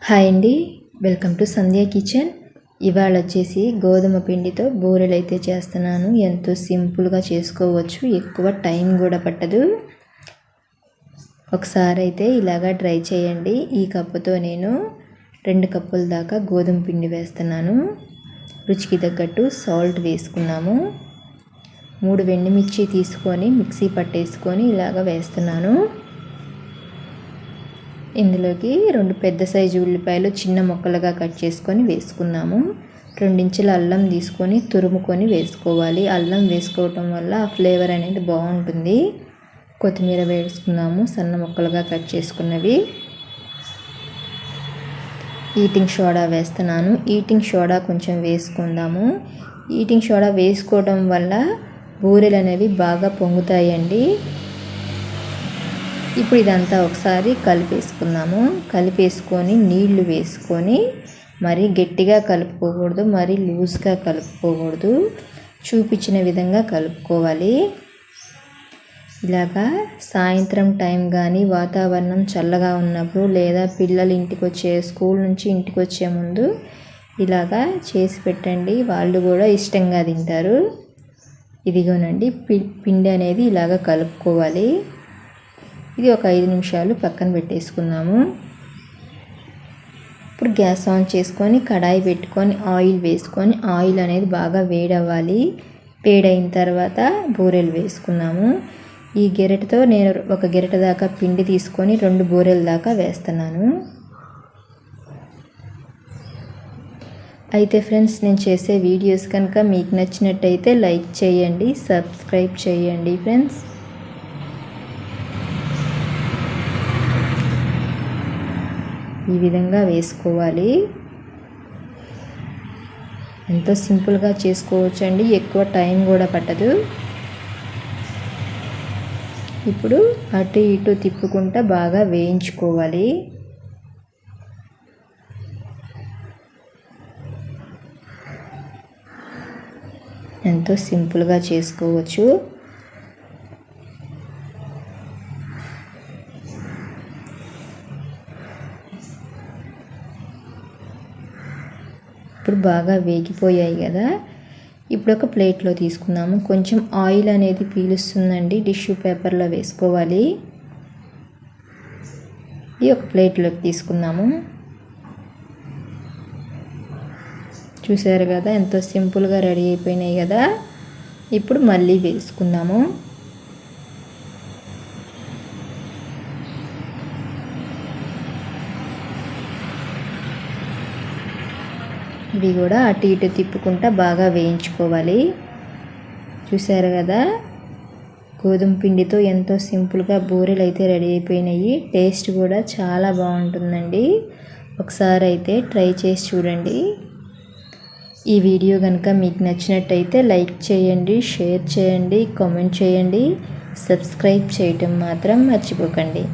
Hi అండి, welcome to Sandhya kitchen. ఇవాళ వచ్చేసి గోధుమ పిండితో బూరెలు అయితే చేస్తున్నాను. ఎంతో సింపుల్గా చేసుకోవచ్చు, ఎక్కువ టైం కూడా పట్టదు. ఒకసారి అయితే ఇలాగా ట్రై చేయండి. ఈ కప్పుతో నేను 2 కప్పుల దాకా గోధుమ పిండి వేస్తున్నాను. రుచికి తగ్గట్టు సాల్ట్ వేసుకున్నాము. 3 ఎండుమిర్చి తీసుకొని మిక్సీ పట్టేసుకొని ఇలాగ వేస్తున్నాను. ఇందులోకి 2 పెద్ద సైజు ఉల్లిపాయలు చిన్న ముక్కలుగా కట్ చేసుకొని వేసుకున్నాము. 2 ఇంచుల అల్లం తీసుకొని తురుముకొని వేసుకోవాలి. అల్లం వేసుకోవటం వల్ల ఆ ఫ్లేవర్ అనేది బాగుంటుంది. కొత్తిమీర వేసుకున్నాము, సన్న ముక్కలుగా కట్ చేసుకున్నవి. ఈటింగ్ సోడా వేస్తున్నాను. ఈటింగ్ సోడా కొంచెం వేసుకుందాము. ఈటింగ్ సోడా వేసుకోవడం వల్ల బూరెలు అనేవి బాగా పొంగుతాయండి. ఇప్పుడు ఇదంతా ఒకసారి కలిపేసుకుందాము. కలిపేసుకొని నీళ్లు వేసుకొని మరీ గట్టిగా కలుపుకోకూడదు, మరీ లూజ్గా కలుపుకోకూడదు. చూపించిన విధంగా కలుపుకోవాలి. ఇలాగా సాయంత్రం టైం కానీ వాతావరణం చల్లగా ఉన్నప్పుడు లేదా పిల్లలు స్కూల్ నుంచి ఇంటికి వచ్చే ముందు ఇలాగా చేసి పెట్టండి. వాళ్ళు కూడా ఇష్టంగా తింటారు. ఇదిగోనండి, పిండి అనేది ఇలాగ కలుపుకోవాలి. ఇది ఒక 5 నిమిషాలు పక్కన పెట్టేసుకుందాము. ఇప్పుడు గ్యాస్ ఆన్ చేసుకొని కడాయి పెట్టుకొని ఆయిల్ వేసుకొని ఆయిల్ అనేది బాగా వేడవ్వాలి. వేడైన తర్వాత బూరెలు వేసుకున్నాము. ఈ గెరటితో నేను ఒక గెరట దాకా పిండి తీసుకొని 2 బూరెల దాకా వేస్తున్నాను. అయితే ఫ్రెండ్స్, నేను చేసే వీడియోస్ కనుక మీకు నచ్చినట్టయితే లైక్ చేయండి, సబ్స్క్రైబ్ చేయండి ఫ్రెండ్స్. ఈ విధంగా వేసుకోవాలి. ఎంతో సింపుల్గా చేసుకోవచ్చు అండి, ఎక్కువ టైం కూడా పట్టదు. ఇప్పుడు అటు ఇటు తిప్పుకుంటా బాగా వేయించుకోవాలి. ఎంతో సింపుల్గా చేసుకోవచ్చు. ఇప్పుడు బాగా వేగిపోయాయి కదా. ఇప్పుడు ఒక ప్లేట్లో తీసుకుందాము. కొంచెం ఆయిల్ అనేది పీలుస్తుందండి, టిష్యూ పేపర్లో వేసుకోవాలి. ఇది ఒక ప్లేట్లోకి తీసుకుందాము. చూసారు కదా, ఎంతో సింపుల్గా రెడీ అయిపోయినాయి కదా. ఇప్పుడు మళ్ళీ వేసుకుందాము. ఇవి కూడా అటు ఇటు తిప్పుకుంటా బాగా వేయించుకోవాలి. చూసారు కదా, గోధుమ పిండితో ఎంతో సింపుల్గా బూరెలు అయితే రెడీ అయిపోయినాయి. టేస్ట్ కూడా చాలా బాగుంటుందండి. ఒకసారి అయితే ట్రై చేసి చూడండి. ఈ వీడియో కనుక మీకు నచ్చినట్టయితే లైక్ చేయండి, షేర్ చేయండి, కామెంట్ చేయండి, సబ్స్క్రైబ్ చేయటం మాత్రం మర్చిపోకండి.